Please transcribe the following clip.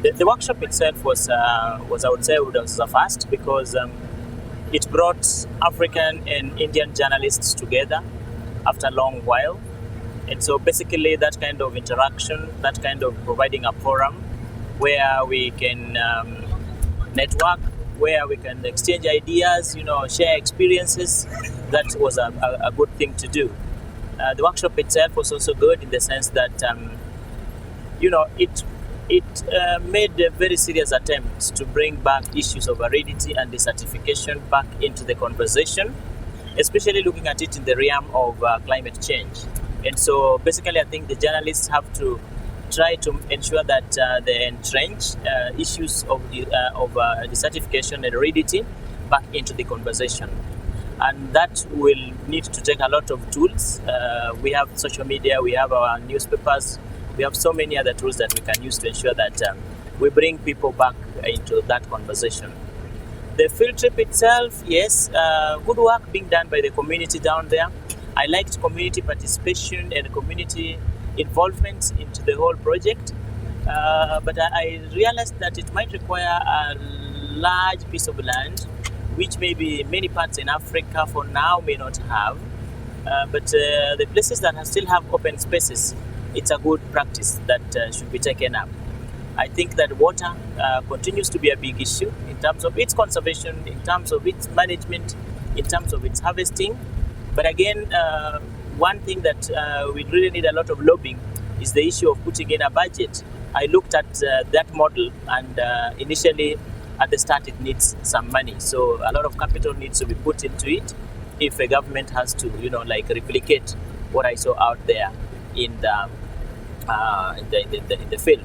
The workshop itself was I would say, was a first because it brought African and Indian journalists together after a long while. And so basically that kind of interaction, that kind of providing a forum where we can network, where we can exchange ideas, share experiences, that was a good thing to do. The workshop itself was also good in the sense that, it made a very serious attempt to bring back issues of aridity and desertification back into the conversation, especially looking at it in the realm of climate change. And so basically I think the journalists have to try to ensure that they entrench issues of desertification and aridity back into the conversation. And that will need to take a lot of tools. We have social media, we have our newspapers, we have so many other tools that we can use to ensure that we bring people back into that conversation. The field trip itself, yes, good work being done by the community down there. I liked community participation and community involvement into the whole project, but I realized that it might require a large piece of land, which maybe many parts in Africa for now may not have, but the places that still have open spaces, it's a good practice that should be taken up. I think that water continues to be a big issue in terms of its conservation, in terms of its management, in terms of its harvesting. But again, one thing that we really need a lot of lobbying is the issue of putting in a budget. I looked at that model, and initially at the start it needs some money. So a lot of capital needs to be put into it if a government has to, replicate what I saw out there in the field.